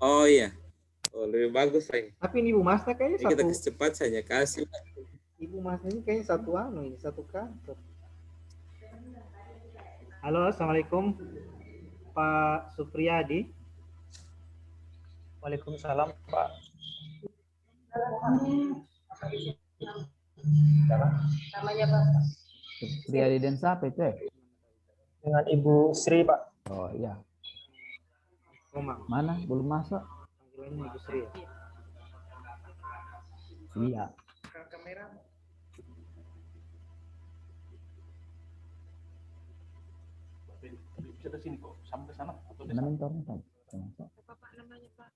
Oh iya. Oh, lebih bagus Pak. Tapi ini Ibu Masna kayaknya Ini kita satu. cepat saja kasih. Ibu Masna ini kayaknya satu ini satu kantor. Halo, assalamualaikum Pak Supriyadi. Waalaikumsalam Pak. Namanya Pak. Supriyadi dan siapa itu? Dengan Ibu Sri Pak. Oh iya. Komang. Mana? Belum masuk? Panggilannya Ibu Sri. Iya. Bisa sini kok, sampai sana atau Mana mentornya Pak? Bapak namanya Pak.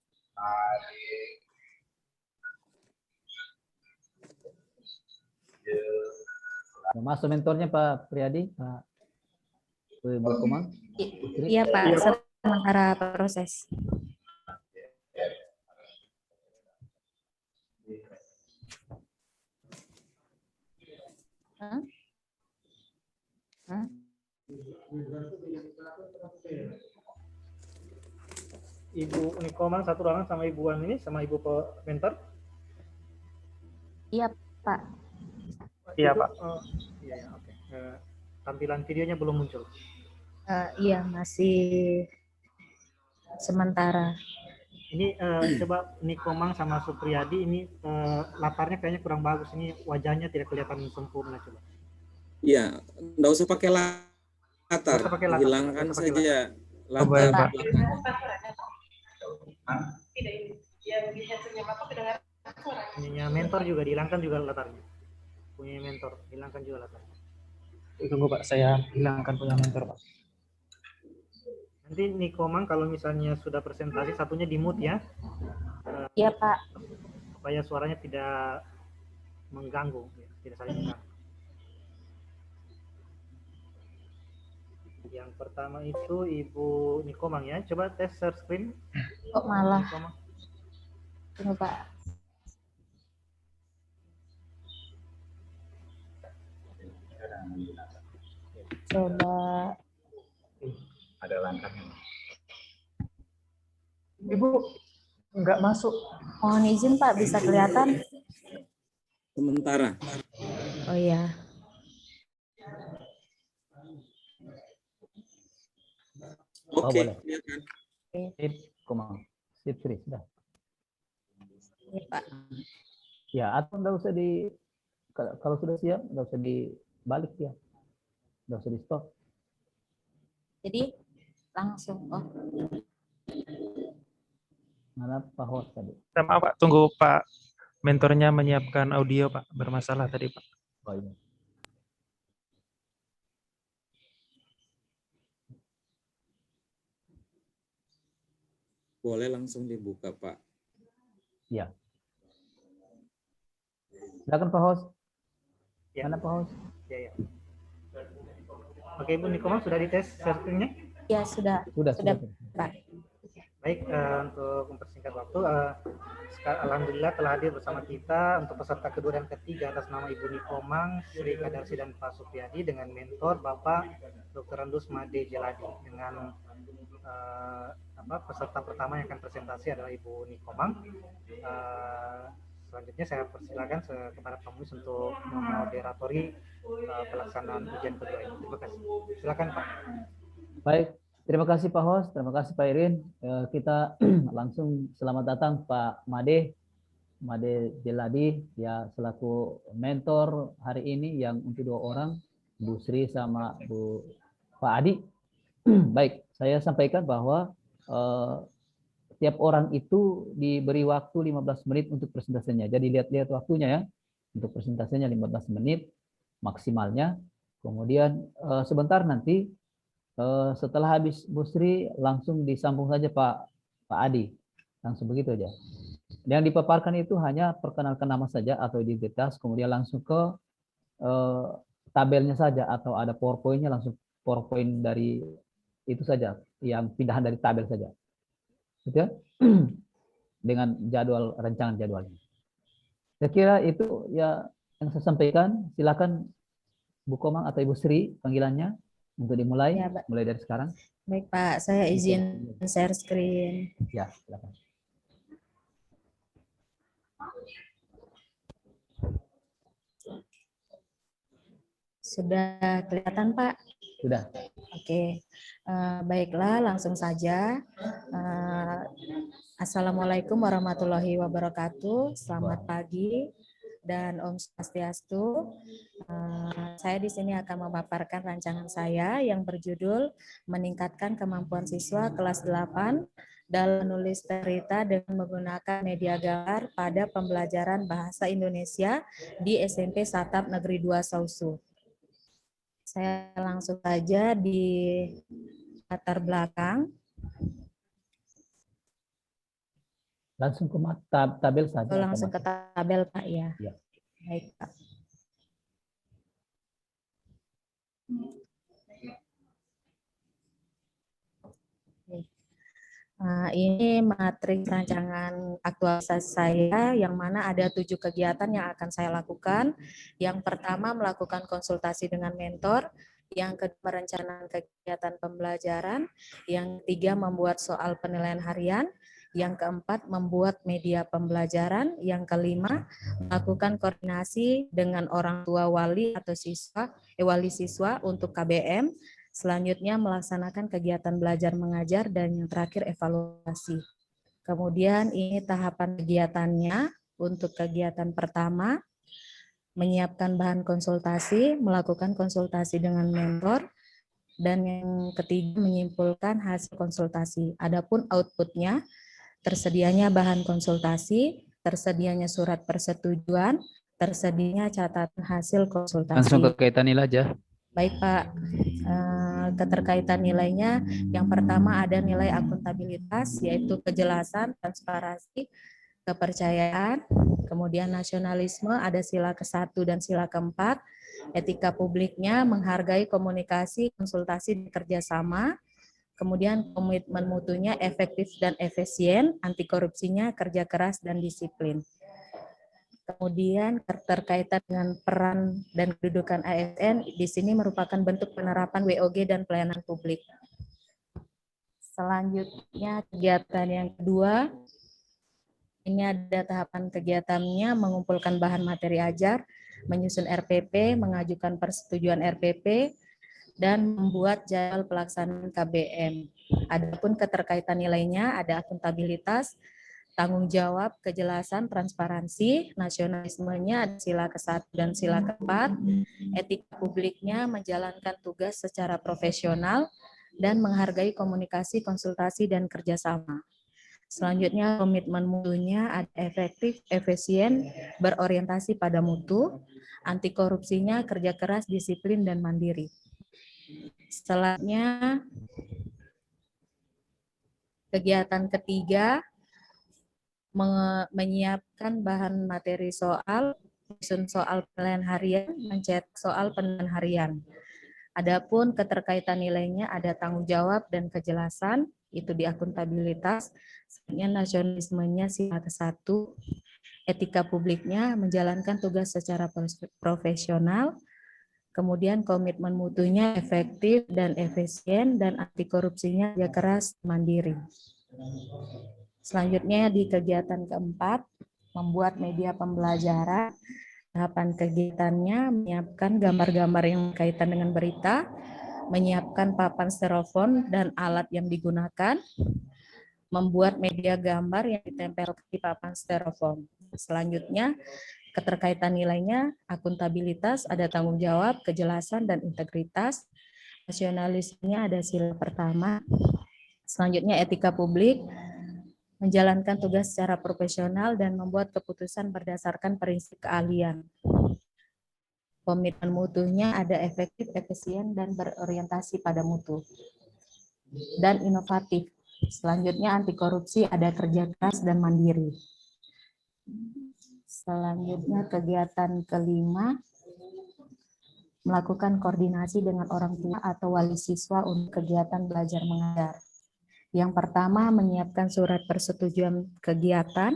Masuk mentornya Pak Priyadi, Pak Bu Komang? Iya Pak, sementara proses. Hah? Hah? Ibu Nikomang satu ruangan sama Ibu Wan ini sama Ibu mentor? Iya Pak. Iya Itu, Pak. Iya ya, oke. Tampilan videonya belum muncul. Iya masih sementara. Ini coba Nikomang sama Supriyadi ini latarnya kayaknya kurang bagus. Ini wajahnya tidak kelihatan sempurna coba. Iya, enggak usah pakai latar. Nggak usah pakai latar. Hilangkan Nggak usah pakai saja Coba latar. ya, Pak. Punyanya mentor juga dihilangkan juga latarnya. Punya mentor hilangkan juga latarnya. Tunggu Pak, saya hilangkan punya mentor Pak. Nanti Nikomang kalau misalnya sudah presentasi satunya di mute ya. Iya Pak. Supaya suaranya tidak mengganggu, ya, tidak saling mengganggu. Yang pertama itu Ibu Nikomang ya. Coba tes share screen. Kok malah? Nikomang. Tunggu Pak. Coba. ada langkahnya. Ibu nggak masuk. Mohon izin Pak, bisa kelihatan? Sementara. Oh iya. Oke, boleh. lihatkan. Sip, Komang. Sip, Sri, sudah. Iya Pak. Ya, atau enggak usah kalau sudah siap, enggak usah dibalik ya. Enggak usah di stop. Jadi langsung. Oh. Mana Pak host tadi? Maaf Pak, tunggu Pak mentornya menyiapkan audio Pak, bermasalah tadi Pak. Oh iya. Boleh langsung dibuka, Pak. Ya. Silakan Pak host. Ya. Mana Pak host? Ya, ya. Oke, Ibu Nikomang sudah dites share screen-nya? Ya sudah. Sudah. Pak. Baik, untuk mempersingkat waktu, alhamdulillah telah hadir bersama kita untuk peserta kedua dan ketiga atas nama Ibu Nikomang, Sri Kadarsi dan Pak Supriyadi dengan mentor Bapak Dr. Andus Made Jeladi. Dengan peserta pertama yang akan presentasi adalah Ibu Nikomang. Selanjutnya saya persilakan kepada Pak Muis untuk memoderatori pelaksanaan ujian kedua ini. Terima kasih. Silakan Pak. Baik. Terima kasih Pak host, terima kasih Pak Irin. Kita langsung selamat datang Pak Made Jeladi ya selaku mentor hari ini yang untuk 2 orang, Bu Sri sama Pak Adi. Baik, saya sampaikan bahwa tiap orang itu diberi waktu 15 menit untuk presentasinya. Jadi lihat waktunya ya. Untuk presentasinya 15 menit maksimalnya. Kemudian sebentar nanti setelah habis Bu Sri langsung disambung saja Pak Adi, langsung begitu aja. Yang dipaparkan itu hanya perkenalkan nama saja atau identitas, kemudian langsung ke tabelnya saja atau ada PowerPoint-nya langsung PowerPoint dari itu saja, yang pindahan dari tabel saja, gitu ya. Dengan rancangan jadwalnya. Saya kira itu ya yang saya sampaikan. Silakan Bu Komang atau Ibu Sri panggilannya untuk dimulai, Ya, Pak. mulai dari sekarang. Baik, Pak. Saya izin share screen. Ya, silakan. Sudah kelihatan, Pak? Sudah. Oke. Baiklah, langsung saja. Assalamualaikum warahmatullahi wabarakatuh. Selamat pagi dan Om Swastiastu. Saya di sini akan memaparkan rancangan saya yang berjudul Meningkatkan Kemampuan Siswa Kelas 8 dalam menulis cerita dengan menggunakan media gambar pada pembelajaran Bahasa Indonesia di SMP Satap Negeri 2 Sausu. Saya langsung saja di latar belakang. Langsung ke tabel saja. Langsung ke tabel, Pak, ya. Ya. Baik, Pak. Ini materi rancangan aktualisasi saya yang mana ada 7 kegiatan yang akan saya lakukan. Yang pertama melakukan konsultasi dengan mentor, yang kedua merencanakan kegiatan pembelajaran, yang ketiga membuat soal penilaian harian, yang keempat membuat media pembelajaran, yang kelima melakukan koordinasi dengan orang tua wali atau wali siswa untuk KBM. Selanjutnya melaksanakan kegiatan belajar mengajar dan yang terakhir evaluasi. Kemudian ini tahapan kegiatannya. Untuk kegiatan pertama, menyiapkan bahan konsultasi, melakukan konsultasi dengan mentor, dan yang ketiga menyimpulkan hasil konsultasi. Adapun outputnya, tersedianya bahan konsultasi, tersedianya surat persetujuan, tersedianya catatan hasil konsultasi. Langsung ke kaitan nilai aja. Baik, Pak. Keterkaitan nilainya, yang pertama ada nilai akuntabilitas, yaitu kejelasan, transparansi, kepercayaan, kemudian nasionalisme, ada sila ke-1 dan sila ke-4, etika publiknya, menghargai komunikasi, konsultasi, dan kerjasama, kemudian komitmen mutunya, efektif dan efisien, anti korupsinya, kerja keras, dan disiplin. Kemudian keterkaitan dengan peran dan kedudukan ASN di sini merupakan bentuk penerapan WOG dan pelayanan publik. Selanjutnya kegiatan yang kedua, ini ada tahapan kegiatannya mengumpulkan bahan materi ajar, menyusun RPP, mengajukan persetujuan RPP, dan membuat jadwal pelaksanaan KBM. Adapun keterkaitan nilainya ada akuntabilitas, tanggung jawab, kejelasan, transparansi, nasionalismenya ada sila ke-1 dan sila ke-4, etika publiknya menjalankan tugas secara profesional dan menghargai komunikasi, konsultasi, dan kerjasama. Selanjutnya komitmen mutunya ada efektif, efisien, berorientasi pada mutu, anti korupsinya kerja keras, disiplin, dan mandiri. Selanjutnya kegiatan ketiga, menyiapkan bahan materi soal, menyusun soal penilaian harian, mencetak soal penilaian harian. Adapun keterkaitan nilainya ada tanggung jawab dan kejelasan, itu di akuntabilitas, selanjutnya nasionalismenya sila ke-1, etika publiknya menjalankan tugas secara profesional, kemudian komitmen mutunya efektif dan efisien, dan anti korupsinya kerja keras, mandiri. Selanjutnya di kegiatan keempat, membuat media pembelajaran. Tahapan kegiatannya menyiapkan gambar-gambar yang berkaitan dengan berita, menyiapkan papan styrofoam dan alat yang digunakan, membuat media gambar yang ditempel di papan styrofoam. Selanjutnya, keterkaitan nilainya, akuntabilitas, ada tanggung jawab, kejelasan, dan integritas. Nasionalismenya ada sila pertama. Selanjutnya, etika publik, menjalankan tugas secara profesional dan membuat keputusan berdasarkan prinsip keahlian. Komitmen mutunya ada efektif, efisien, dan berorientasi pada mutu. Dan inovatif. Selanjutnya anti korupsi, ada kerja keras dan mandiri. Selanjutnya kegiatan kelima, melakukan koordinasi dengan orang tua atau wali siswa untuk kegiatan belajar mengajar. Yang pertama, menyiapkan surat persetujuan kegiatan.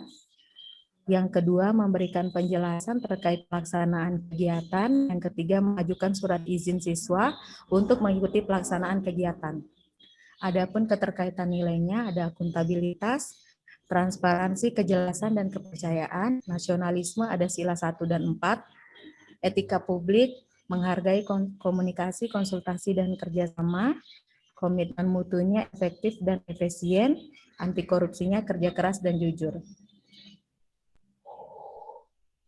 Yang kedua, memberikan penjelasan terkait pelaksanaan kegiatan. Yang ketiga, mengajukan surat izin siswa untuk mengikuti pelaksanaan kegiatan. Adapun keterkaitan nilainya ada akuntabilitas, transparansi, kejelasan, dan kepercayaan, nasionalisme ada sila 1 dan 4, etika publik, menghargai komunikasi, konsultasi, dan kerjasama, komitmen mutunya efektif dan efisien, anti korupsinya kerja keras dan jujur.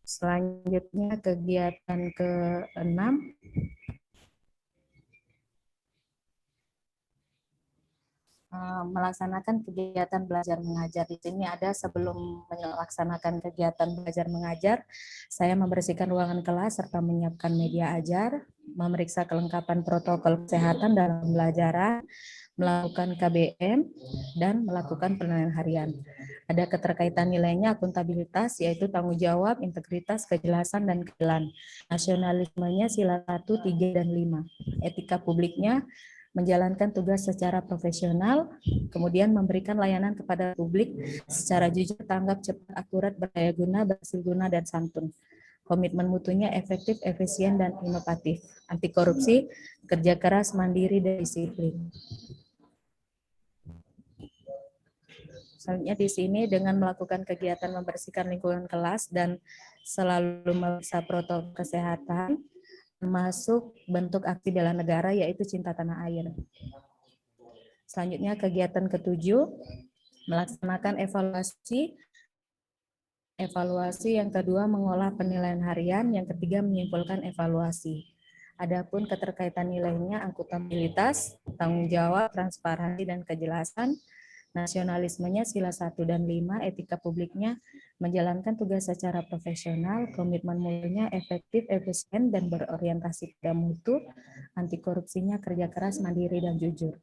Selanjutnya kegiatan ke-6. Melaksanakan kegiatan belajar mengajar. Di sini ada sebelum melaksanakan kegiatan belajar mengajar, saya membersihkan ruangan kelas serta menyiapkan media ajar, memeriksa kelengkapan protokol kesehatan dalam pembelajaran, melakukan KBM, dan melakukan penilaian harian. Ada keterkaitan nilainya akuntabilitas, yaitu tanggung jawab, integritas, kejelasan, dan keadilan. Nasionalismenya sila 1, 3, dan 5. Etika publiknya menjalankan tugas secara profesional, kemudian memberikan layanan kepada publik secara jujur, tanggap, cepat, akurat, berdaya guna, berhasil guna, dan santun. Komitmen mutunya efektif, efisien, dan inovatif. Anti korupsi, kerja keras, mandiri, dan disiplin. Selanjutnya di sini dengan melakukan kegiatan membersihkan lingkungan kelas dan selalu memeriksa protokol kesehatan, termasuk bentuk aksi bela negara yaitu cinta tanah air. Selanjutnya kegiatan ke-7, melaksanakan evaluasi, yang kedua mengolah penilaian harian, yang ketiga menyimpulkan evaluasi. Adapun keterkaitan nilainya akuntabilitas, tanggung jawab, transparansi, dan kejelasan. Nasionalismenya sila 1 dan 5, etika publiknya menjalankan tugas secara profesional, komitmen mutunya efektif, efisien, dan berorientasi pada mutu, anti korupsinya kerja keras, mandiri, dan jujur.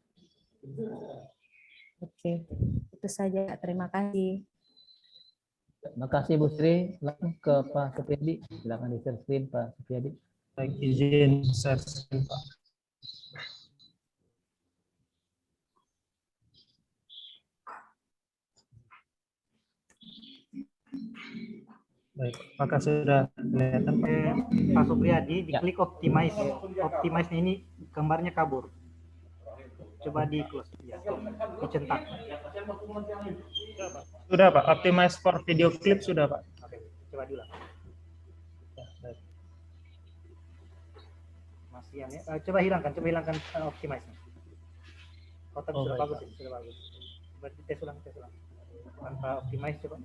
Oke, itu saja. Terima kasih. Terima kasih Bu Sri. Langsung ke Pak Supriyadi. Silakan di share screen Pak Supriyadi. Baik, izin share screen, Pak. Baik, apakah sudah kelihatan, Pak? Pak Supriyadi, diklik optimize. Optimize ini gambarnya kabur. Coba di close, ya, dicentak. Sudah, Pak. Optimize for video clip sudah, Pak. Oke, coba diulang. Ya, baik. Masih yang coba hilangkan optimize-nya. Oh, tapi sudah baik, bagus, sudah bagus. Berarti tes ulang. Tanpa optimize coba.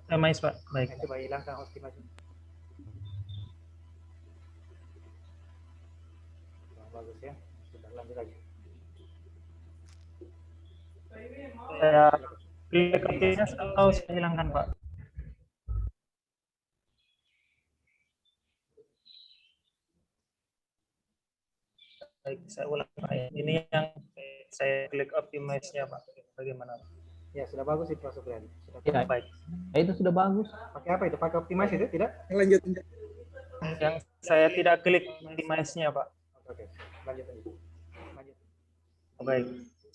Optimize, Pak. Baik. Coba hilangkan optimize. Bagus ya. Sudah lanjut lagi. Saya klik optimize atau saya hilangkan, Pak? Baik, saya ulang, Pak. Ini yang saya klik optimize-nya, Pak. Bagaimana? Ya, sudah bagus itu Pak Supriyadi. Sudah Ya, Baik. itu sudah bagus. pakai apa itu? Pakai optimize itu tidak? Lanjut. Yang saya tidak klik optimize-nya, Pak. Oke. Lanjut. Baik.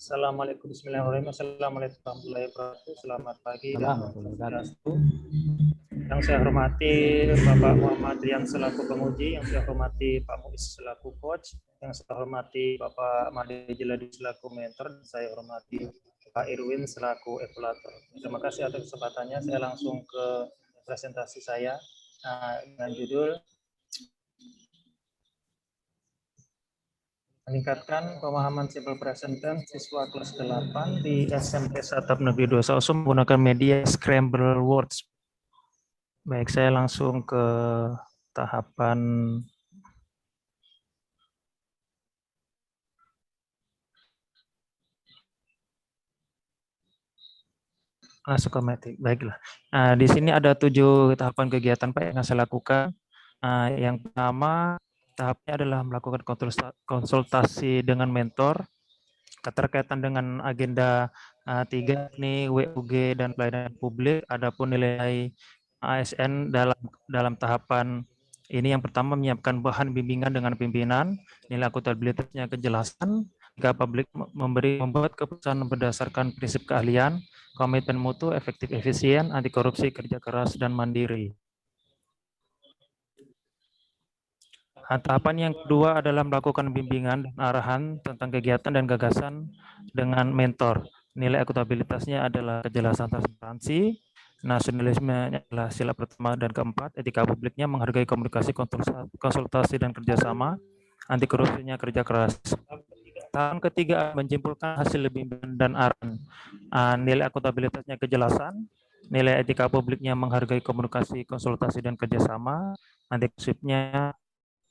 Assalamualaikum warahmatullahi wabarakatuh. Assalamualaikum warahmatullahi wabarakatuh. Selamat pagi dan yang saya hormati Bapak Muhammad yang selaku penguji, yang saya hormati Pak Muiz selaku coach, yang saya hormati Bapak Made Jeladi selaku mentor, dan saya hormati Pak Irwin selaku evaluator. Terima kasih atas kesempatannya. Saya langsung ke presentasi saya dengan judul meningkatkan pemahaman civil present tense siswa kelas 8 di SMP Satap Negeri 2 Sausum menggunakan media Scramble Words. Baik, saya langsung ke tahapan masuk ke materi. Baiklah. Nah, di sini ada 7 tahapan kegiatan Pak yang saya lakukan. Yang pertama tahapnya adalah melakukan konsultasi dengan mentor, keterkaitan dengan agenda 3 ini WUG dan pelayanan publik. Adapun nilai ASN dalam tahapan ini yang pertama menyiapkan bahan bimbingan dengan pimpinan, nilai akuntabilitasnya kejelasan, jika publik membuat keputusan berdasarkan prinsip keahlian, komitmen mutu, efektif efisien, anti korupsi, kerja keras, dan mandiri. Tahapan yang kedua adalah melakukan bimbingan dan arahan tentang kegiatan dan gagasan dengan mentor. Nilai akuntabilitasnya adalah kejelasan transparansi, nasionalisme adalah sila pertama dan keempat, etika publiknya menghargai komunikasi, konsultasi, dan kerjasama, anti korupsinya kerja keras. Tahapan ketiga menyimpulkan hasil bimbingan dan arahan. Nilai akuntabilitasnya kejelasan, nilai etika publiknya menghargai komunikasi, konsultasi, dan kerjasama, anti korupsinya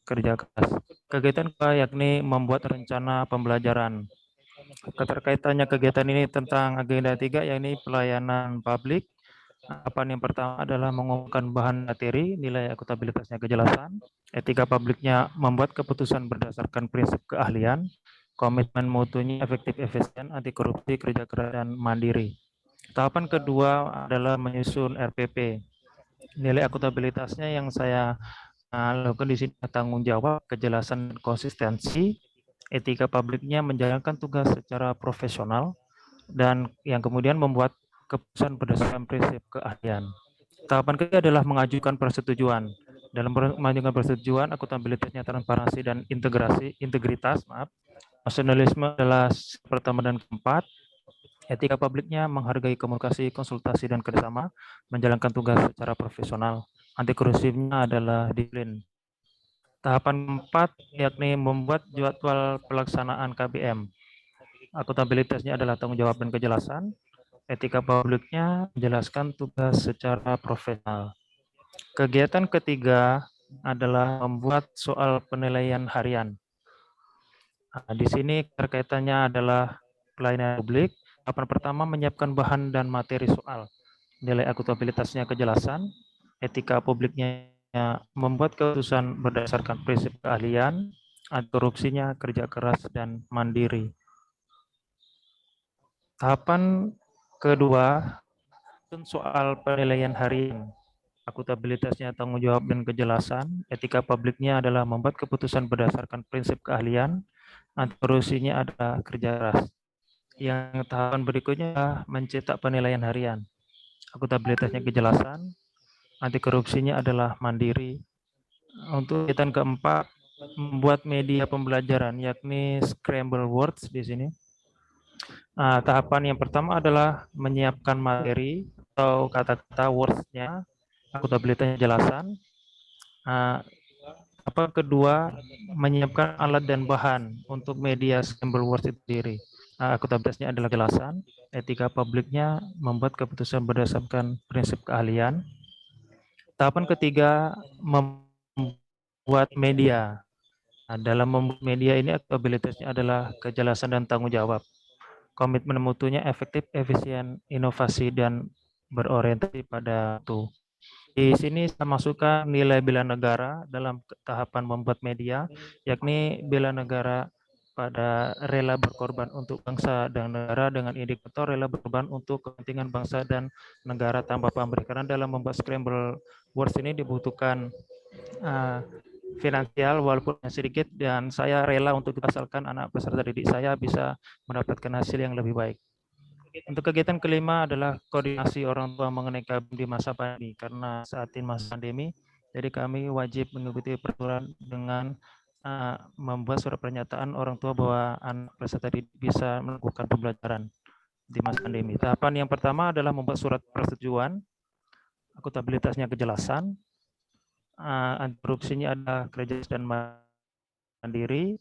kerja keras. Kegiatan kedua yakni membuat rencana pembelajaran. Keterkaitannya kegiatan ini tentang agenda 3 yakni pelayanan publik. Tahapan yang pertama adalah mengumumkan bahan materi, nilai akuntabilitasnya kejelasan, etika publiknya membuat keputusan berdasarkan prinsip keahlian, komitmen mutunya efektif efisien, anti korupsi, kerja keras, dan mandiri. Tahapan kedua adalah menyusun RPP. Nilai akuntabilitasnya yang saya lakukan di sini tanggung jawab, kejelasan, dan konsistensi, etika publiknya menjalankan tugas secara profesional, dan yang kemudian membuat keputusan berdasarkan prinsip keahlian. Tahapan ketiga adalah mengajukan persetujuan. Dalam mengajukan persetujuan, akuntabilitasnya transparansi dan integritas. Nasionalisme adalah pertama dan keempat. Etika publiknya menghargai komunikasi, konsultasi, dan kerjasama, menjalankan tugas secara profesional. Anti korupsinya adalah disiplin. Tahapan keempat yakni membuat jadwal pelaksanaan KBM. Akuntabilitasnya adalah tanggung jawab dan kejelasan. Etika publiknya menjelaskan tugas secara profesional. Kegiatan ketiga adalah membuat soal penilaian harian. Di sini terkaitannya adalah pelayanan publik. Tahapan pertama menyiapkan bahan dan materi soal. Nilai akuntabilitasnya kejelasan, etika publiknya membuat keputusan berdasarkan prinsip keahlian, anti korupsinya kerja keras dan mandiri. Tahapan kedua soal penilaian harian. Akuntabilitasnya tanggung jawab dan kejelasan, etika publiknya adalah membuat keputusan berdasarkan prinsip keahlian, anti korupsinya adalah kerja keras. Yang tahapan berikutnya mencetak penilaian harian. Akuntabilitasnya kejelasan, anti korupsinya adalah mandiri. Untuk kegiatan keempat, membuat media pembelajaran, yakni scramble words di sini. Tahapan yang pertama adalah menyiapkan materi atau kata-kata words-nya, akuntabilitasnya kejelasan. Tahapan kedua, menyiapkan alat dan bahan untuk media scramble words itu sendiri. Akuntabilitasnya adalah kejelasan, etika publiknya membuat keputusan berdasarkan prinsip keahlian. Tahapan ketiga, membuat media. Dalam membuat media ini akuntabilitasnya adalah kejelasan dan tanggung jawab. Komitmen mutunya efektif, efisien, inovasi, dan berorientasi pada itu. Di sini saya masukkan nilai bela negara dalam tahapan membuat media, yakni bela negara pada rela berkorban untuk bangsa dan negara dengan indikator rela berkorban untuk kepentingan bangsa dan negara tanpa pamrih. Karena dalam membuat scramble words ini dibutuhkan finansial walaupun sedikit, dan saya rela untuk asalkan anak peserta didik saya bisa mendapatkan hasil yang lebih baik. Untuk kegiatan kelima adalah koordinasi orang tua mengenai KBM di masa pandemi. Karena saat ini masa pandemi, jadi kami wajib mengikuti peraturan dengan membuat surat pernyataan orang tua bahwa anak peserta didik bisa melakukan pembelajaran di masa pandemi. Tahapan yang pertama adalah membuat surat persetujuan, akuntabilitasnya kejelasan, anti korupsinya ada kerja dan mandiri.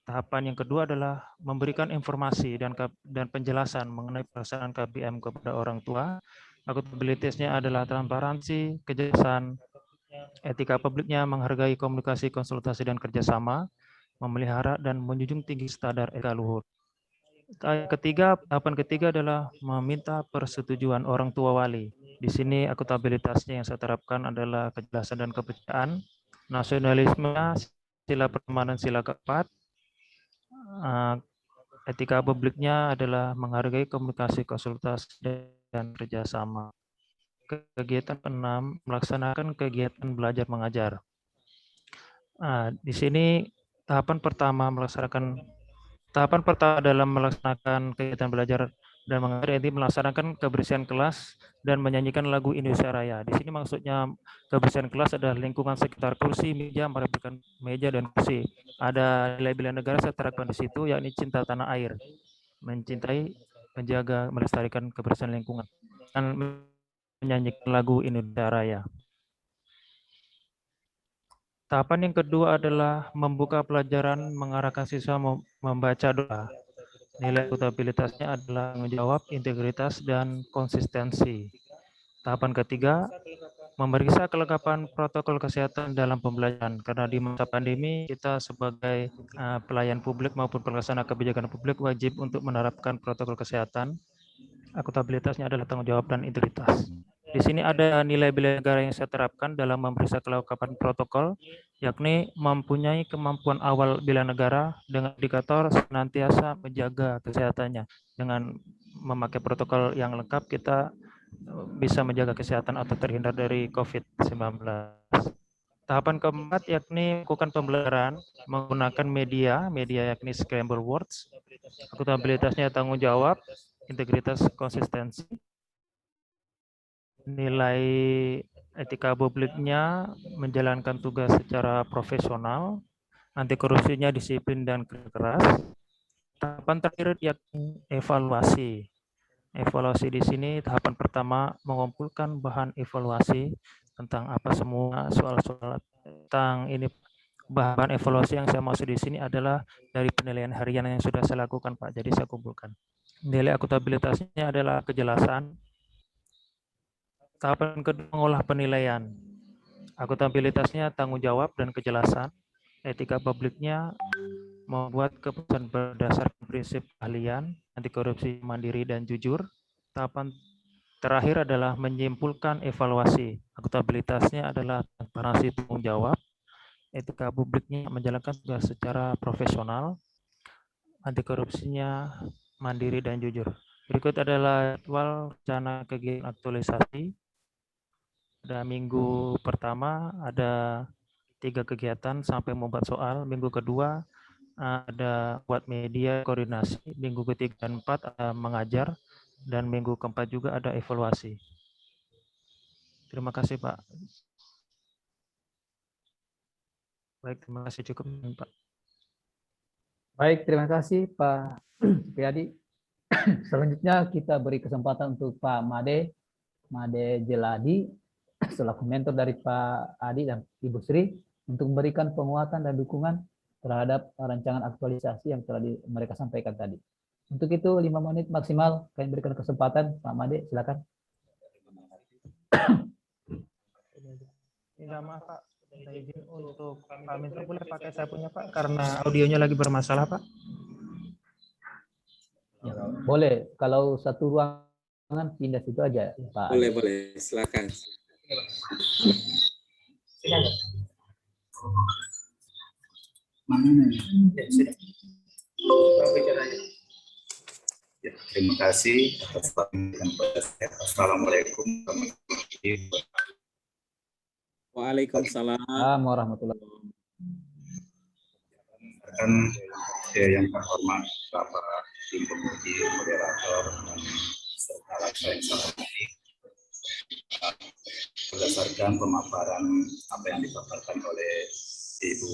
Tahapan yang kedua adalah memberikan informasi dan penjelasan mengenai pelaksanaan KBM kepada orang tua. Akuntabilitasnya adalah transparansi, kejelasan, etika publiknya menghargai komunikasi, konsultasi, dan kerjasama, memelihara dan menjunjung tinggi standar etika luhur. Tahapan ketiga adalah meminta persetujuan orang tua wali. Di sini akuntabilitasnya yang saya terapkan adalah kejelasan dan kepercayaan, nasionalisme, sila pertama dan sila keempat. Etika publiknya adalah menghargai komunikasi, konsultasi, dan kerjasama. Kegiatan keenam, melaksanakan kegiatan belajar mengajar. Di sini tahapan pertama dalam melaksanakan kegiatan belajar dan mengajar yaitu melaksanakan kebersihan kelas dan menyanyikan lagu Indonesia Raya. Di sini maksudnya kebersihan kelas adalah lingkungan sekitar kursi, meja, merapikan meja dan kursi. Ada nilai bela negara saya terapkan di situ, yakni cinta tanah air, mencintai, menjaga, melestarikan kebersihan lingkungan, dan menyanyikan lagu Indonesia Raya. Tahapan yang kedua adalah membuka pelajaran, mengarahkan siswa membaca doa. Nilai akuntabilitasnya adalah menjawab, integritas, dan konsistensi. Tahapan ketiga, memeriksa kelengkapan protokol kesehatan dalam pembelajaran. Karena di masa pandemi, kita sebagai pelayan publik maupun pelaksana kebijakan publik wajib untuk menerapkan protokol kesehatan. Akuntabilitasnya adalah tanggung jawab dan integritas. Di sini ada nilai bela negara yang saya terapkan dalam memeriksa kelengkapan protokol, yakni mempunyai kemampuan awal bela negara dengan indikator senantiasa menjaga kesehatannya. Dengan memakai protokol yang lengkap, kita bisa menjaga kesehatan atau terhindar dari COVID-19. Tahapan keempat yakni melakukan pembelajaran menggunakan media yakni scramble words. Akuntabilitasnya tanggung jawab, integritas, konsistensi. Nilai etika publiknya menjalankan tugas secara profesional, anti korupsinya disiplin dan kerja keras. Tahapan terakhir yakni evaluasi. Evaluasi di sini tahapan pertama mengumpulkan bahan evaluasi tentang apa semua soal-soal tentang ini. Bahan evaluasi yang saya maksud di sini adalah dari penilaian harian yang sudah saya lakukan, Pak. Jadi saya kumpulkan. Nilai akuntabilitasnya adalah kejelasan. Tahapan kedua mengolah penilaian. Akuntabilitasnya tanggung jawab dan kejelasan. Etika publiknya membuat keputusan berdasarkan prinsip keahlian, anti korupsi, mandiri, dan jujur. Tahapan terakhir adalah menyimpulkan evaluasi. Akuntabilitasnya adalah transparansi tanggung jawab. Etika publiknya menjalankan tugas secara profesional. Anti korupsinya mandiri dan jujur. Berikut adalah jadwal rencana kegiatan aktualisasi. Pada minggu pertama ada 3 kegiatan sampai membuat soal. Minggu kedua ada buat media koordinasi. Minggu ketiga dan 4 ada mengajar. Dan minggu keempat juga ada evaluasi. Terima kasih, Pak. Baik, terima kasih, cukup, Pak. Baik, terima kasih Pak Supriyadi. Selanjutnya kita beri kesempatan untuk Pak Made Jeladi selaku mentor dari Pak Adi dan Ibu Sri untuk memberikan penguatan dan dukungan terhadap rancangan aktualisasi yang telah mereka sampaikan tadi. Untuk itu 5 menit maksimal kami berikan kesempatan. Pak Made, silakan. Minta maaf, Pak. Minta izin untuk Pak Mentor boleh pakai saya punya, Pak, karena audionya lagi bermasalah, Pak. Ya, boleh. Kalau satu ruangan pindah situ aja, Pak. Boleh, silakan. Ya, terima kasih atas pertanyaan pada saya. Assalamualaikum warahmatullahi wabarakatuh. Waalaikumsalam Warahmatullahi Dan yang terhormat Bapak tim penguji, moderator, dan serta lainnya yang saya hormati, berdasarkan pemaparan apa yang dipaparkan oleh Ibu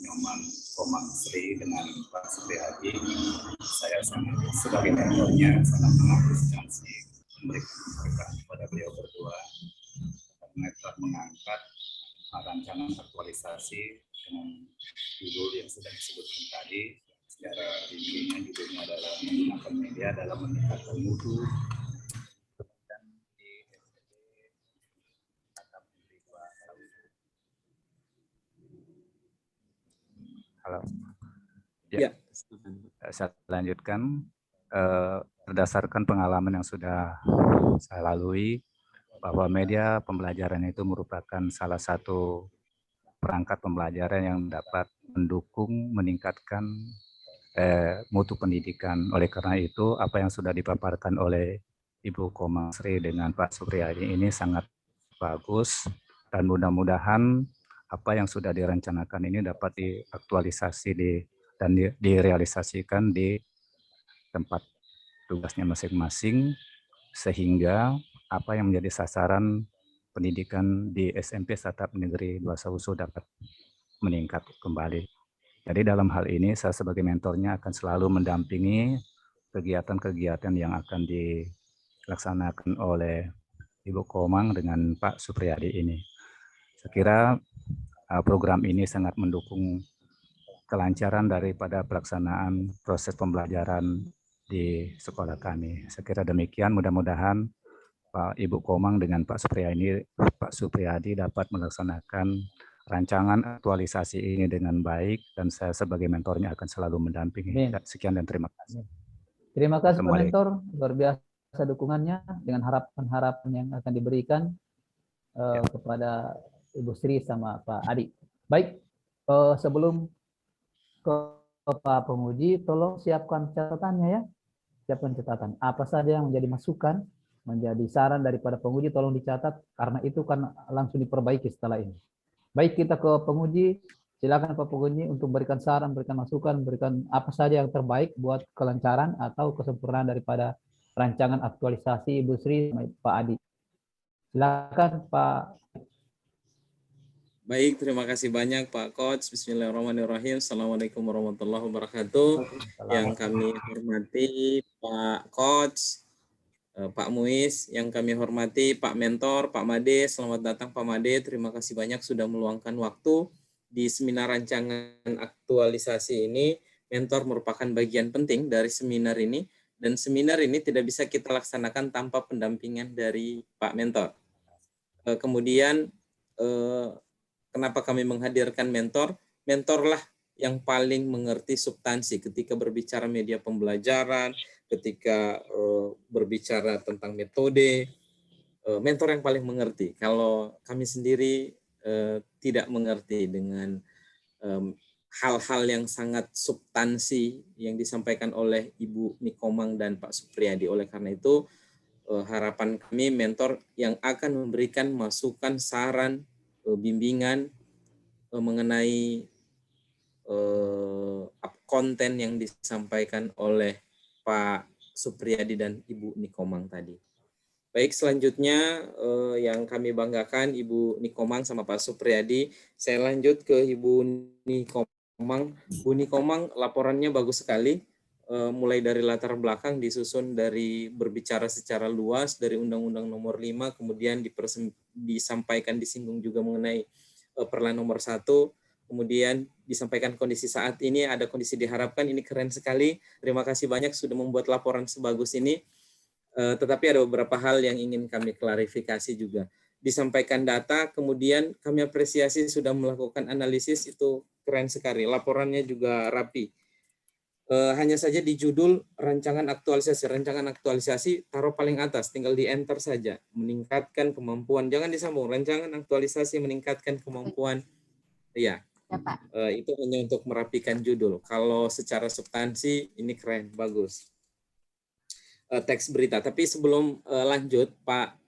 Nyoman Komang Sri dengan Pak Supriyadi, saya sangat sebagai mentornya sangat mengapresiasi memberikan penghargaan kepada beliau berdua karena telah mengangkat rancangan aktualisasi dengan judul yang sudah disebutkan tadi. Secara ringkasnya judulnya adalah menggunakan media dalam meningkatkan mutu dan di Halo. Ya. Saya lanjutkan. Berdasarkan pengalaman yang sudah saya lalui, bahwa media pembelajaran itu merupakan salah satu perangkat pembelajaran yang dapat mendukung, meningkatkan mutu pendidikan. Oleh karena itu, apa yang sudah dipaparkan oleh Ibu Komang Sri dengan Pak Supriyadi ini sangat bagus, dan mudah-mudahan apa yang sudah direncanakan ini dapat diaktualisasi dan direalisasikan di tempat tugasnya masing-masing, sehingga apa yang menjadi sasaran pendidikan di SMP Startup Negeri 2 Sausu dapat meningkat kembali. Jadi dalam hal ini saya sebagai mentornya akan selalu mendampingi kegiatan-kegiatan yang akan dilaksanakan oleh Ibu Komang dengan Pak Supriyadi ini. Saya kira program ini sangat mendukung kelancaran daripada pelaksanaan proses pembelajaran di sekolah kami. Saya kira demikian, mudah-mudahan Pak Ibu Komang dengan Pak Supriyadi dapat melaksanakan rancangan aktualisasi ini dengan baik, dan saya sebagai mentornya akan selalu mendampingi. Sekian dan terima kasih. Terima kasih Pak Mentor, luar biasa dukungannya dengan harapan-harapan yang akan diberikan kepada Ibu Sri sama Pak Adi. Baik, sebelum ke Pak Penguji, tolong siapkan catatannya ya. Siapkan catatan. Apa saja yang menjadi masukan, menjadi saran daripada penguji, tolong dicatat, karena itu kan langsung diperbaiki setelah ini. Baik, kita ke penguji. Silakan Pak Penguji untuk berikan saran, berikan masukan, berikan apa saja yang terbaik buat kelancaran atau kesempurnaan daripada rancangan aktualisasi Ibu Sri sama Pak Adi. Silakan Pak. Baik, terima kasih banyak Pak Coach. Bismillahirrahmanirrahim. Assalamualaikum warahmatullahi wabarakatuh. Yang kami hormati Pak Coach, Pak Muiz, yang kami hormati Pak Mentor, Pak Made. Selamat datang Pak Made. Terima kasih banyak sudah meluangkan waktu di seminar rancangan aktualisasi ini. Mentor merupakan bagian penting dari seminar ini, dan seminar ini tidak bisa kita laksanakan tanpa pendampingan dari Pak Mentor. Kemudian kenapa kami menghadirkan mentor? Mentorlah yang paling mengerti substansi ketika berbicara media pembelajaran, ketika berbicara tentang metode. Mentor yang paling mengerti. Kalau kami sendiri tidak mengerti dengan hal-hal yang sangat substansi yang disampaikan oleh Ibu Nikomang dan Pak Supriyadi. Oleh karena itu, harapan kami mentor yang akan memberikan masukan, saran, bimbingan mengenai konten yang disampaikan oleh Pak Supriyadi dan Ibu Nikomang tadi. Baik, selanjutnya yang kami banggakan Ibu Nikomang sama Pak Supriyadi. Saya lanjut ke Ibu Nikomang. Bu Nikomang laporannya bagus sekali. Mulai dari latar belakang disusun dari berbicara secara luas dari Undang-Undang Nomor 5, kemudian disampaikan disinggung juga mengenai Perla Nomor 1, kemudian disampaikan kondisi saat ini, ada kondisi diharapkan. Ini keren sekali. Terima kasih banyak sudah membuat laporan sebagus ini. Tetapi ada beberapa hal yang ingin kami klarifikasi juga. Disampaikan data, kemudian kami apresiasi sudah melakukan analisis, itu keren sekali. Laporannya juga rapi. Hanya saja di judul rancangan aktualisasi taruh paling atas, tinggal di enter saja. Meningkatkan kemampuan, jangan disambung. Rancangan aktualisasi meningkatkan kemampuan. Iya. Ya, Pak. Itu hanya untuk merapikan judul. Kalau secara substansi ini keren, bagus. Teks berita. Tapi sebelum lanjut, Pak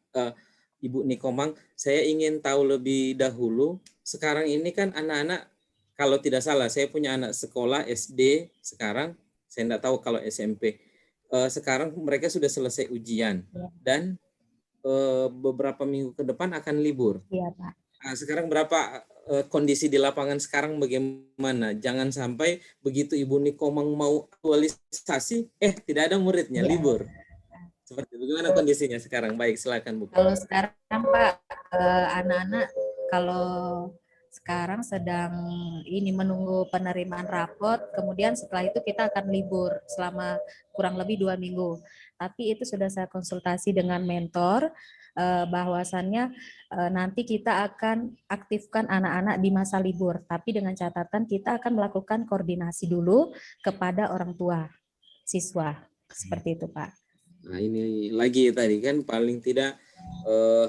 Ibu Nikomang, saya ingin tahu lebih dahulu. Sekarang ini kan anak-anak, kalau tidak salah, saya punya anak sekolah SD sekarang, saya tidak tahu kalau SMP. Sekarang mereka sudah selesai ujian, dan beberapa minggu ke depan akan libur. Iya, Pak. Nah, sekarang berapa kondisi di lapangan sekarang bagaimana? Jangan sampai begitu Ibu Nikomang mau aktualisasi, tidak ada muridnya, libur. Seperti bagaimana kondisinya sekarang? Baik, silakan Bu. Kalau sekarang Pak, anak-anak kalau sekarang sedang ini menunggu penerimaan rapot, kemudian setelah itu kita akan libur selama kurang lebih 2 minggu. Tapi itu sudah saya konsultasi dengan mentor, bahwasannya nanti kita akan aktifkan anak-anak di masa libur, tapi dengan catatan kita akan melakukan koordinasi dulu kepada orang tua siswa. Seperti itu Pak. Nah ini lagi tadi kan paling tidak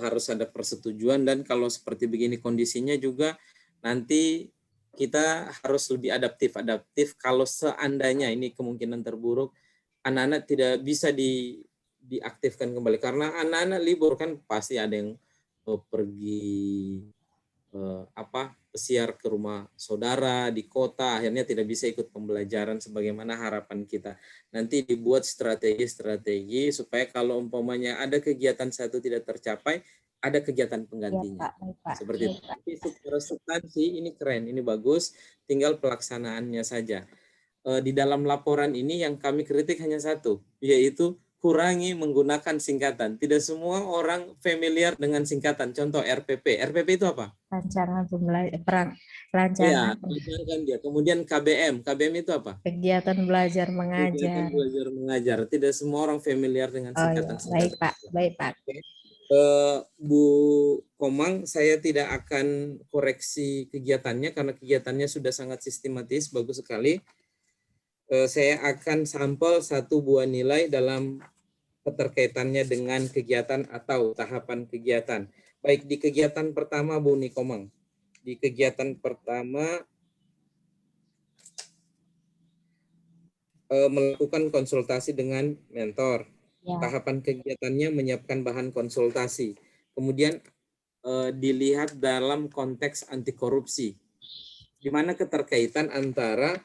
harus ada persetujuan, dan kalau seperti begini kondisinya juga nanti kita harus lebih adaptif kalau seandainya ini kemungkinan terburuk anak-anak tidak bisa diaktifkan kembali karena anak-anak libur kan pasti ada yang pergi pesiar ke rumah saudara di kota, akhirnya tidak bisa ikut pembelajaran sebagaimana harapan kita. Nanti dibuat strategi-strategi supaya kalau umpamanya ada kegiatan satu tidak tercapai, ada kegiatan penggantinya. Ya, Pak. Seperti itu. Tapi secara substansi ini keren, ini bagus, tinggal pelaksanaannya saja. Di dalam laporan ini yang kami kritik hanya satu, yaitu kurangi menggunakan singkatan. Tidak semua orang familiar dengan singkatan. Contoh RPP. RPP itu apa? Rancangan Ya, rancangan dia. Kemudian KBM. KBM itu apa? Kegiatan belajar mengajar. Kegiatan belajar mengajar. Tidak semua orang familiar dengan singkatan. Baik, Pak. Baik, Pak. Bu Komang, saya tidak akan koreksi kegiatannya karena kegiatannya sudah sangat sistematis, bagus sekali. Saya akan sampel 1 buah nilai dalam keterkaitannya dengan kegiatan atau tahapan kegiatan. Baik, di kegiatan pertama Bu Nikomang. Di kegiatan pertama melakukan konsultasi dengan mentor. Ya. Tahapan kegiatannya menyiapkan bahan konsultasi. Kemudian dilihat dalam konteks anti korupsi. Di mana keterkaitan antara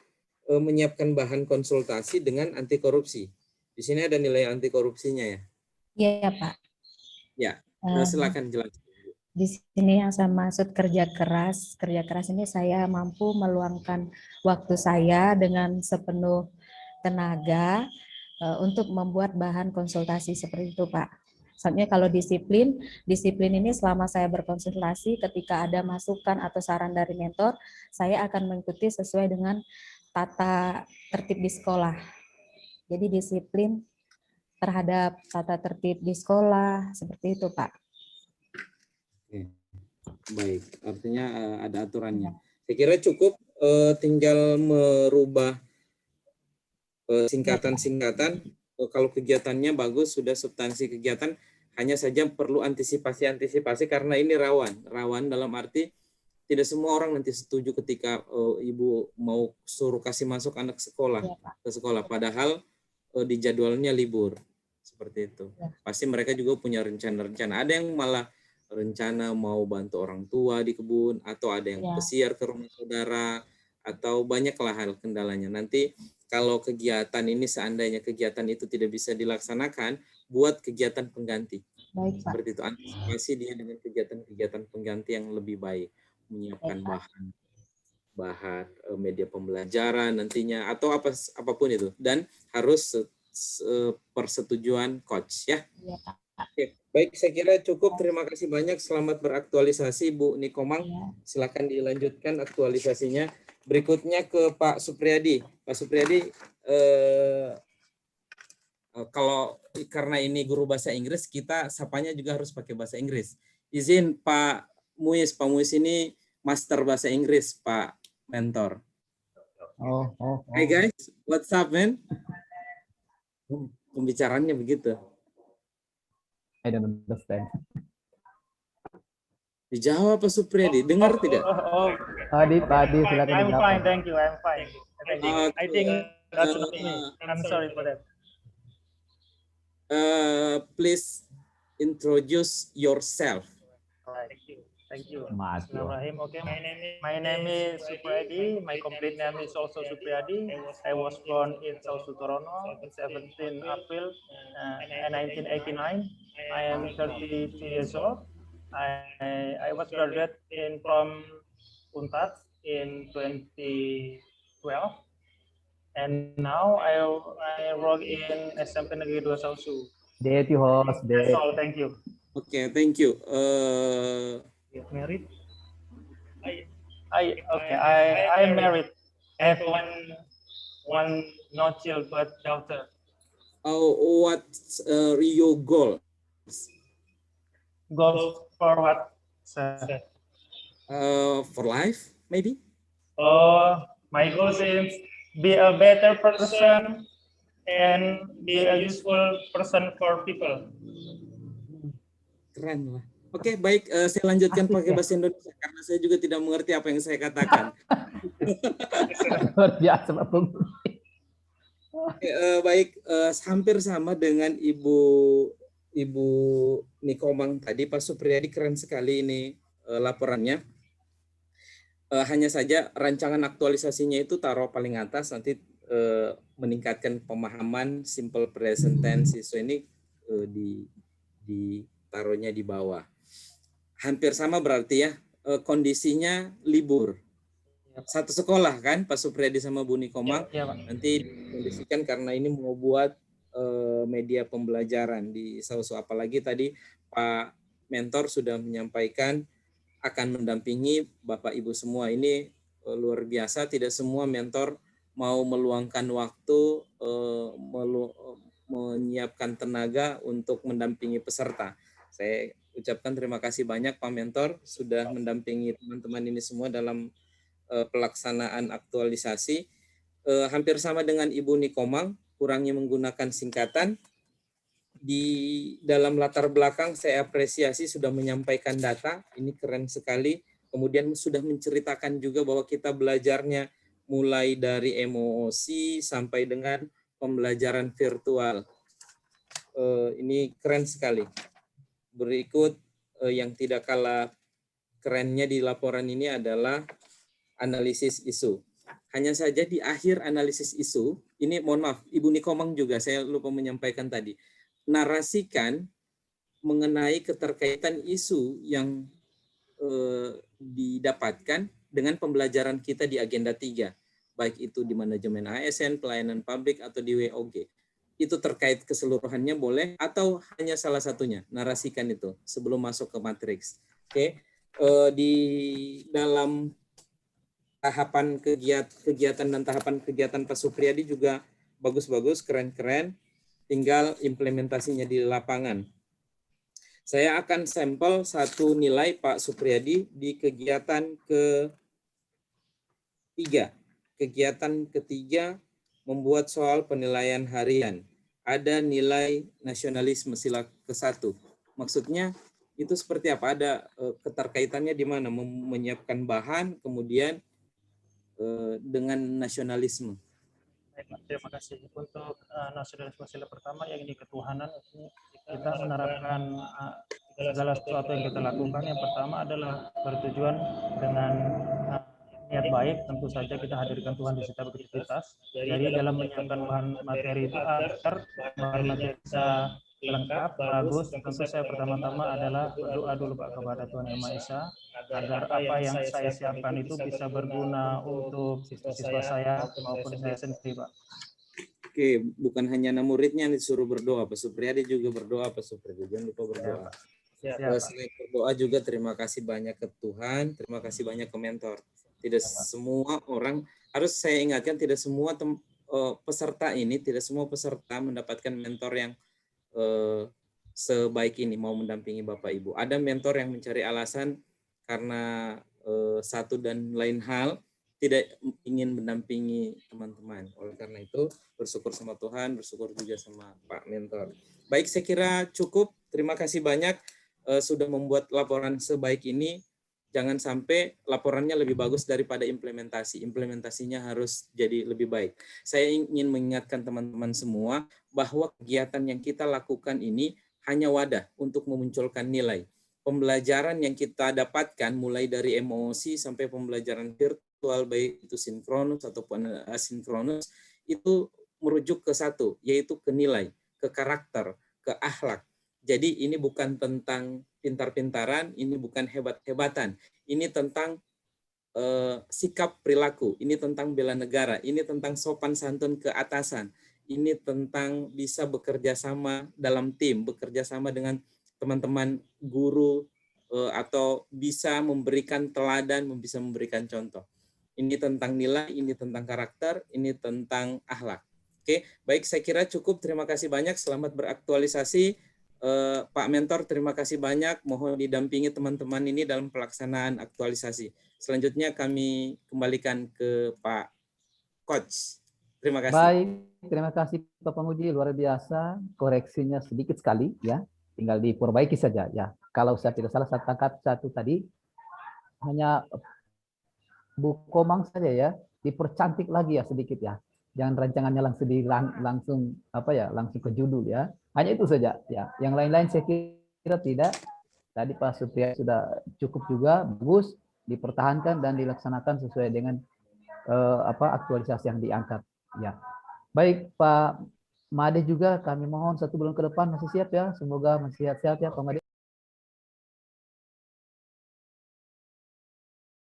menyiapkan bahan konsultasi dengan anti korupsi. Di sini ada nilai anti korupsinya ya? Iya, Pak. Ya, silakan jelaskan. Di sini yang saya maksud kerja keras. Kerja keras ini saya mampu meluangkan waktu saya dengan sepenuh tenaga untuk membuat bahan konsultasi seperti itu, Pak. Soalnya kalau disiplin ini selama saya berkonsultasi, ketika ada masukan atau saran dari mentor, saya akan mengikuti sesuai dengan tata tertib di sekolah. Jadi disiplin terhadap tata tertib di sekolah, seperti itu, Pak. Oke. Baik, artinya ada aturannya. Saya kira cukup tinggal merubah singkatan-singkatan. Kalau kegiatannya bagus, sudah substansi kegiatan, hanya saja perlu antisipasi karena ini rawan dalam arti tidak semua orang nanti setuju ketika ibu mau suruh kasih masuk anak sekolah ke sekolah, padahal di jadwalnya libur seperti itu. Pasti mereka juga punya rencana-rencana. Ada yang malah rencana mau bantu orang tua di kebun, atau ada yang pesiar ke rumah saudara, atau banyaklah hal kendalanya. Nanti kalau kegiatan ini seandainya kegiatan itu tidak bisa dilaksanakan, buat kegiatan pengganti. Baik, seperti itu, antisipasi dia dengan kegiatan-kegiatan pengganti yang lebih baik, menyiapkan bahan media pembelajaran nantinya atau apapun itu, dan harus persetujuan coach ya. Oke, baik, saya kira cukup. Terima kasih banyak. Selamat beraktualisasi Bu Nikomang. Silakan dilanjutkan aktualisasinya. Berikutnya ke Pak Supriyadi. Pak Supriyadi, kalau karena ini guru bahasa Inggris, kita sapanya juga harus pakai bahasa Inggris. Izin Pak Muiz ini master bahasa Inggris, Pak mentor. Hey guys, what's up man? Pembicaranya begitu. I don't understand. Dijawab Pak Supriyadi, dengar tidak? Padi, silakan. I'm fine, thank you. I'm fine. I think that's me. I'm sorry for that. Please introduce yourself. Thank you. Bismillahirrahmanirrahim. Okay, my name is Supriyadi. My complete name is also Supriyadi. I was born in South Sutorono on 17 April 1989. I am 32 years old. I was graduated from Unpad in 2012, and now I work in SMP Negeri 2 Sausu. That's all. Thank you. Okay, thank you. Married? I am married. I have one not child but daughter. Oh, what's your goal? Goals for what? For life, maybe? My goal is be a better person and be a useful person for people. Keren lah. Oke, baik. Saya lanjutkan pakai bahasa Indonesia karena saya juga tidak mengerti apa yang saya katakan. Luar biasa, Pak. Baik, hampir sama dengan Ibu Nikomang tadi. Pak Supriyadi, keren sekali ini laporannya. Hanya saja rancangan aktualisasinya itu taruh paling atas, nanti meningkatkan pemahaman simple present tense siswa ini ditaruhnya di bawah. Hampir sama berarti ya, kondisinya libur. Satu sekolah kan Pak Supriyadi sama Bu Nikomang, nanti dikondisikan karena ini mau buat media pembelajaran di Sausu. Apalagi tadi Pak Mentor sudah menyampaikan akan mendampingi Bapak Ibu semua. Ini luar biasa, tidak semua mentor mau meluangkan waktu, menyiapkan tenaga untuk mendampingi peserta. Saya ucapkan terima kasih banyak Pak Mentor sudah mendampingi teman-teman ini semua dalam pelaksanaan aktualisasi. Hampir sama dengan Ibu Nikomang, kurangnya menggunakan singkatan. Di dalam latar belakang saya apresiasi sudah menyampaikan data, ini keren sekali. Kemudian sudah menceritakan juga bahwa kita belajarnya mulai dari emosi sampai dengan pembelajaran virtual. Ini keren sekali. Berikut yang tidak kalah kerennya di laporan ini adalah analisis isu. Hanya saja di akhir analisis isu, ini mohon maaf, Ibu Nikomang juga saya lupa menyampaikan tadi, narasikan mengenai keterkaitan isu yang didapatkan dengan pembelajaran kita di agenda 3, baik itu di manajemen ASN, pelayanan publik, atau di WOG. Itu terkait keseluruhannya boleh, atau hanya salah satunya, narasikan itu sebelum masuk ke matriks. Oke. Di dalam tahapan kegiatan dan tahapan kegiatan Pak Supriyadi juga bagus-bagus, keren-keren. Tinggal implementasinya di lapangan. Saya akan sampel satu nilai Pak Supriyadi di kegiatan ketiga. Kegiatan ketiga membuat soal penilaian harian. Ada nilai nasionalisme sila ke-1. Maksudnya itu seperti apa? Ada keterkaitannya di mana? Menyiapkan bahan, kemudian dengan nasionalisme. Terima kasih. Untuk nasionalisme sila pertama yang ini ketuhanan, kita menerapkan segala sesuatu yang kita lakukan. Yang pertama adalah bertujuan dengan niat baik, tentu saja kita hadirkan Tuhan di setiap aktivitas. Jadi dalam menyiapkan bahan materi itu agar bahan materi bisa lengkap, bagus, tentu saya pertama-tama adalah berdoa dulu Pak kepada Tuhan Yang Maha Esa agar apa yang saya siapkan itu bisa berguna untuk siswa-siswa saya maupun saya sendiri Pak. Oke, bukan hanya muridnya yang disuruh berdoa, Pak Supriyadi juga berdoa, Pak Supriyadi jangan lupa berdoa. Selain berdoa juga terima kasih banyak ke Tuhan, terima kasih banyak ke mentor. Tidak semua orang, harus saya ingatkan, tidak semua peserta ini, tidak semua peserta mendapatkan mentor yang sebaik ini mau mendampingi Bapak Ibu. Ada mentor yang mencari alasan karena satu dan lain hal tidak ingin mendampingi teman-teman. Oleh karena itu bersyukur sama Tuhan, bersyukur juga sama Pak Mentor. Baik, saya kira cukup. Terima kasih banyak sudah membuat laporan sebaik ini. Jangan sampai laporannya lebih bagus daripada implementasi. Implementasinya harus jadi lebih baik. Saya ingin mengingatkan teman-teman semua bahwa kegiatan yang kita lakukan ini hanya wadah untuk memunculkan nilai. Pembelajaran yang kita dapatkan mulai dari emosi sampai pembelajaran virtual, baik itu sinkronus ataupun asinkronus, itu merujuk ke satu, yaitu ke nilai, ke karakter, ke akhlak. Jadi ini bukan tentang pintar-pintaran, ini bukan hebat-hebatan. Ini tentang sikap perilaku, ini tentang bela negara, ini tentang sopan santun ke atasan, ini tentang bisa bekerja sama dalam tim, bekerja sama dengan teman-teman guru, atau bisa memberikan teladan, bisa memberikan contoh. Ini tentang nilai, ini tentang karakter, ini tentang akhlak. Oke, baik, saya kira cukup. Terima kasih banyak. Selamat beraktualisasi. Pak Mentor, terima kasih banyak. Mohon didampingi teman-teman ini dalam pelaksanaan aktualisasi. Selanjutnya kami kembalikan ke Pak Coach. Terima kasih. Baik, terima kasih Pak Penguji, luar biasa. Koreksinya sedikit sekali ya, tinggal diperbaiki saja ya. Kalau saya tidak salah, saya tangkap satu tadi hanya Bu Komang saja ya, dipercantik lagi ya sedikit ya. Jangan rancangannya langsung langsung ke judul ya. Hanya itu saja ya. Yang lain-lain saya kira tidak. Tadi Pak Supriyadi sudah cukup juga, bagus. dipertahankan dan dilaksanakan sesuai dengan aktualisasi yang diangkat. Ya, baik Pak Made juga kami mohon 1 bulan ke depan masih siap ya. Semoga masih sehat-sehat ya Pak Made.